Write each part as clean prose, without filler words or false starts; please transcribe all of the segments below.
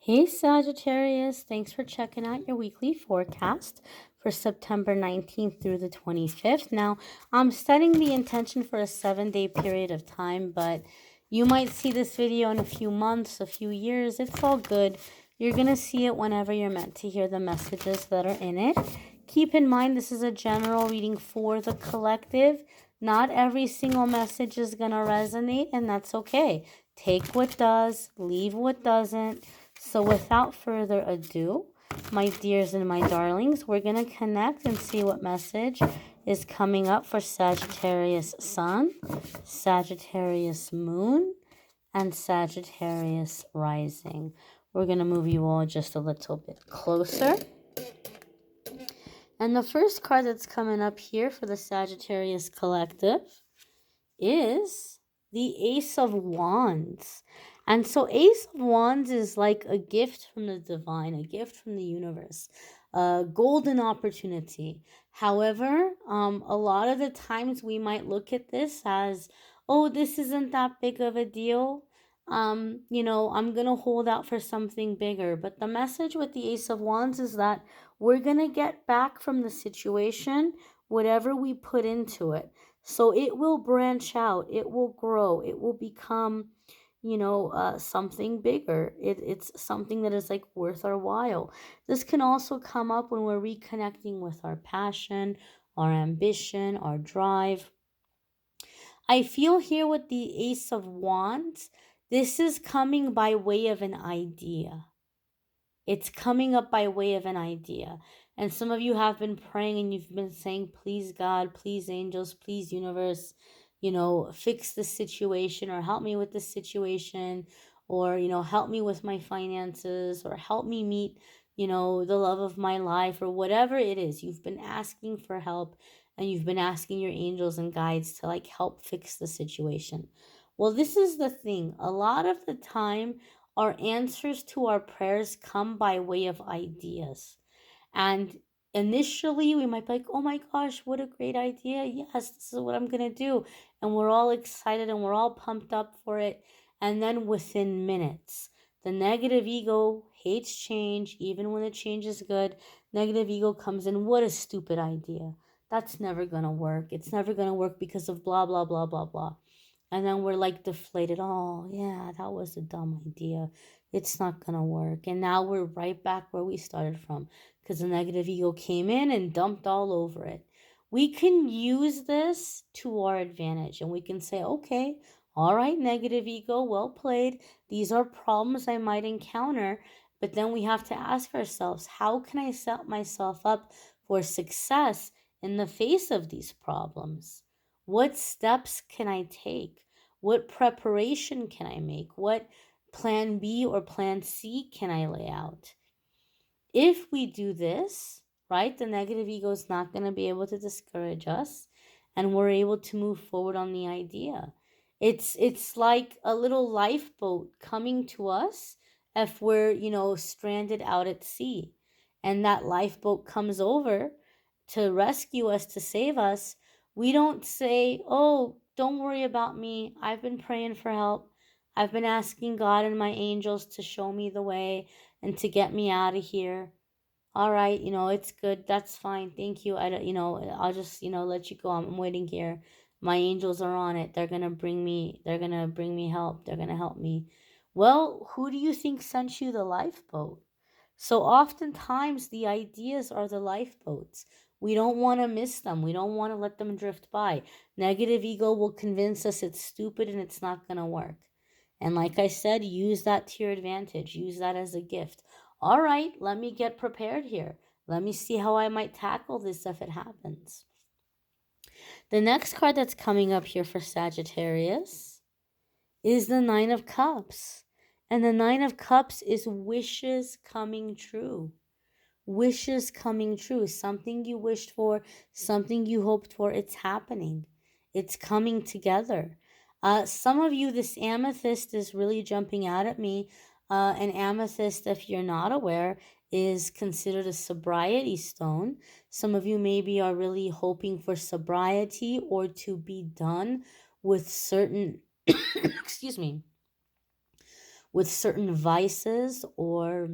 Hey Sagittarius, thanks for checking out your weekly forecast for September 19th through the 25th. Now, I'm setting the intention for a 7-day period of time, but you might see this video in a few months, a few years. It's all good. You're going to see it whenever you're meant to hear the messages that are in it. Keep in mind, this is a general reading for the collective. Not every single message is going to resonate, and that's okay. Take what does, leave what doesn't. So without further ado, my dears and my darlings, we're going to connect and see what message is coming up for Sagittarius Sun, Sagittarius Moon, and Sagittarius Rising. We're going to move you all just a little bit closer. And the first card that's coming up here for the Sagittarius Collective is the Ace of Wands. And so Ace of Wands is like a gift from the divine, a gift from the universe, a golden opportunity. However, a lot of the times we might look at this as, oh, this isn't that big of a deal. I'm going to hold out for something bigger. But the message with the Ace of Wands is that we're going to get back from the situation whatever we put into it. So it will branch out, it will grow, it will become, something bigger. It's something that is like worth our while. This can also come up when we're reconnecting with our passion, our ambition, our drive. I feel here with the Ace of Wands, this is coming by way of an idea. It's coming up by way of an idea. And some of you have been praying and you've been saying, please God, please angels, please universe, fix this situation or help me with this situation or, help me with my finances or help me meet, the love of my life or whatever it is. You've been asking for help and you've been asking your angels and guides to like help fix the situation. Well, this is the thing. A lot of the time, our answers to our prayers come by way of ideas. And initially, we might be like, oh my gosh, what a great idea. Yes, this is what I'm going to do. And we're all excited and we're all pumped up for it. And then within minutes, the negative ego hates change, even when the change is good. Negative ego comes in. What a stupid idea. That's never going to work. It's never going to work because of blah, blah, blah, blah, blah. And then we're like deflated. Oh, yeah, that was a dumb idea. It's not going to work. And now we're right back where we started from because the negative ego came in and dumped all over it. We can use this to our advantage and we can say, okay, all right, negative ego, well played. These are problems I might encounter. But then we have to ask ourselves, how can I set myself up for success in the face of these problems? What steps can I take? What preparation can I make? What plan B or plan C can I lay out? If we do this, right, the negative ego is not going to be able to discourage us and we're able to move forward on the idea. It's like a little lifeboat coming to us if we're, stranded out at sea. And that lifeboat comes over to rescue us, to save us. We don't say, oh, don't worry about me. I've been praying for help. I've been asking God and my angels to show me the way and to get me out of here. All right, it's good. That's fine. Thank you. I don't, I'll just, let you go. I'm waiting here. My angels are on it. They're going to bring me help. They're going to help me. Well, who do you think sent you the lifeboat? So oftentimes the ideas are the lifeboats. We don't want to miss them. We don't want to let them drift by. Negative ego will convince us it's stupid and it's not going to work. And like I said, use that to your advantage. Use that as a gift. All right, let me get prepared here. Let me see how I might tackle this if it happens. The next card that's coming up here for Sagittarius is the Nine of Cups. And the Nine of Cups is wishes coming true. Wishes coming true. Something you wished for, something you hoped for, it's happening. It's coming together. Some of you, this amethyst is really jumping out at me. An amethyst, if you're not aware, is considered a sobriety stone. Some of you maybe are really hoping for sobriety or to be done with certain, excuse me, with certain vices or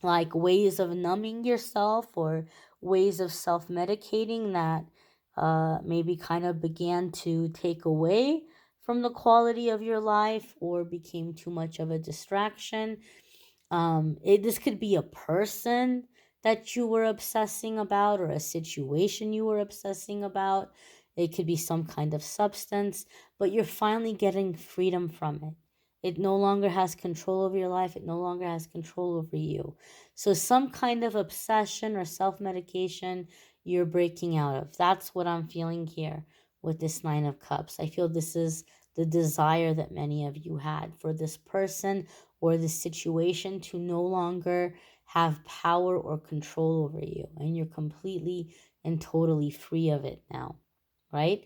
like ways of numbing yourself or ways of self-medicating that maybe kind of began to take away from the quality of your life or became too much of a distraction. This could be a person that you were obsessing about or a situation you were obsessing about. It could be some kind of substance, but you're finally getting freedom from it. It no longer has control over your life. It no longer has control over you. So some kind of obsession or self-medication you're breaking out of. That's what I'm feeling here with this Nine of Cups. I feel this is the desire that many of you had for this person or the situation to no longer have power or control over you, and you're completely and totally free of it now, right?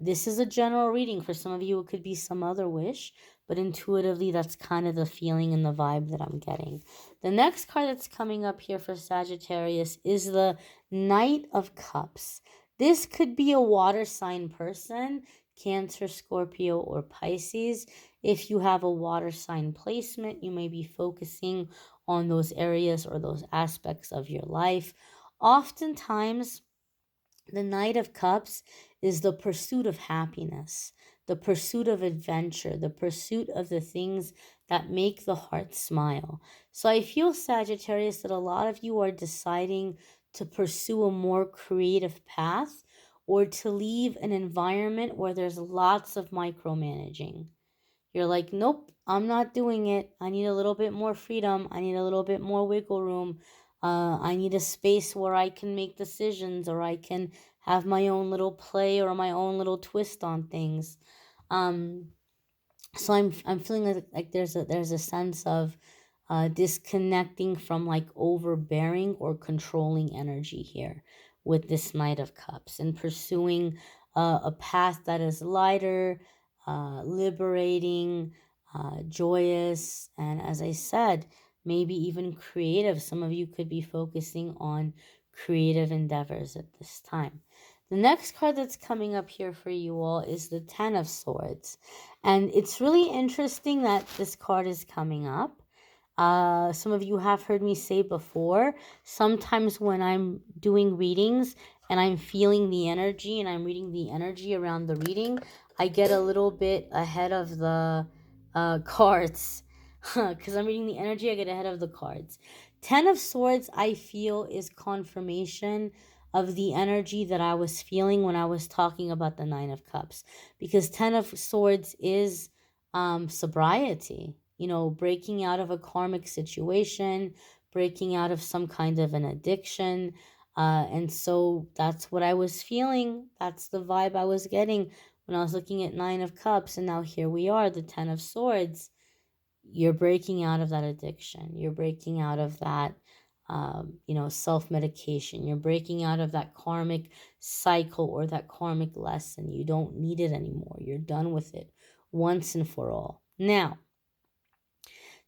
This is a general reading. For some of you, it could be some other wish, but intuitively, that's kind of the feeling and the vibe that I'm getting. The next card that's coming up here for Sagittarius is the Knight of Cups. This could be a water sign person, Cancer, Scorpio, or Pisces. If you have a water sign placement, you may be focusing on those areas or those aspects of your life. Oftentimes, the Knight of Cups is the pursuit of happiness, the pursuit of adventure, the pursuit of the things that make the heart smile. So I feel, Sagittarius, that a lot of you are deciding to pursue a more creative path or to leave an environment where there's lots of micromanaging. You're like, nope, I'm not doing it. I need a little bit more freedom. I need a little bit more wiggle room. I need a space where I can make decisions or I can have my own little play or my own little twist on things. So I'm feeling like there's a sense of disconnecting from like overbearing or controlling energy here with this Knight of Cups and pursuing a path that is lighter, liberating, joyous, and as I said, maybe even creative. Some of you could be focusing on creative endeavors at this time. The next card that's coming up here for you all is the Ten of Swords. And it's really interesting that this card is coming up. Some of you have heard me say before, sometimes when I'm doing readings and I'm feeling the energy and I'm reading the energy around the reading, I get a little bit ahead of the cards. Because I'm reading the energy, I get ahead of the cards. Ten of Swords, I feel, is confirmation of the energy that I was feeling when I was talking about the Nine of Cups. Because Ten of Swords is sobriety, breaking out of a karmic situation, breaking out of some kind of an addiction. And so that's what I was feeling. That's the vibe I was getting when I was looking at Nine of Cups. And now here we are, the Ten of Swords. You're breaking out of that addiction. You're breaking out of that, self-medication. You're breaking out of that karmic cycle or that karmic lesson. You don't need it anymore. You're done with it once and for all. Now,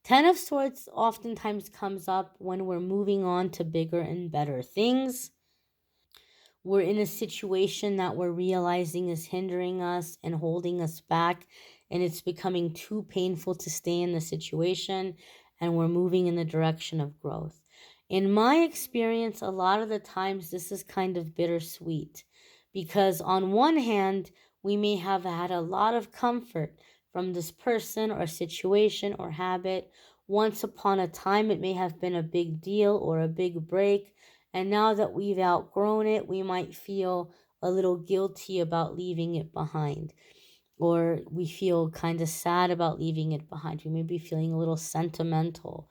Ten of Swords oftentimes comes up when we're moving on to bigger and better things. We're in a situation that we're realizing is hindering us and holding us back, and it's becoming too painful to stay in the situation, and we're moving in the direction of growth. In my experience, a lot of the times this is kind of bittersweet because on one hand, we may have had a lot of comfort from this person or situation or habit. Once upon a time, it may have been a big deal or a big break. And now that we've outgrown it, we might feel a little guilty about leaving it behind. Or we feel kind of sad about leaving it behind. We may be feeling a little sentimental.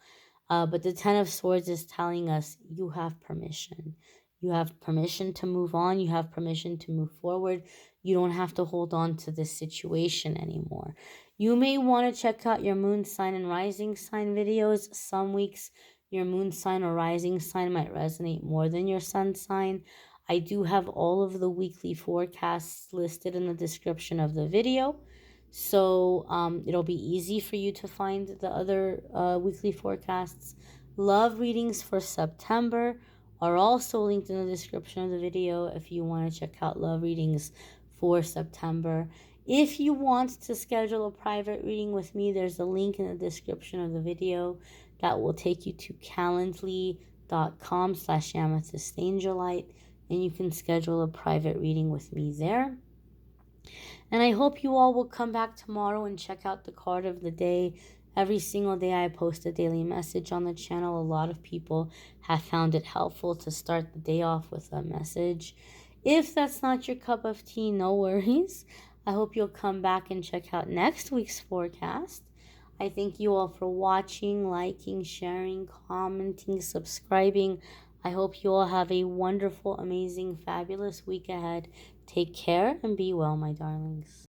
But the Ten of Swords is telling us you have permission. You have permission to move on. You have permission to move forward. You don't have to hold on to this situation anymore. You may want to check out your moon sign and rising sign videos. Some weeks your moon sign or rising sign might resonate more than your sun sign. I do have all of the weekly forecasts listed in the description of the video. So it'll be easy for you to find the other weekly forecasts. Love readings for September are also linked in the description of the video if you want to check out love readings for September. If you want to schedule a private reading with me, there's a link in the description of the video that will take you to calendly.com/amethystangelite, and you can schedule a private reading with me there. And I hope you all will come back tomorrow and check out the card of the day. Every single day I post a daily message on the channel. A lot of people have found it helpful to start the day off with a message. If that's not your cup of tea, no worries. I hope you'll come back and check out next week's forecast. I thank you all for watching, liking, sharing, commenting, subscribing. I hope you all have a wonderful, amazing, fabulous week ahead. Take care and be well, my darlings.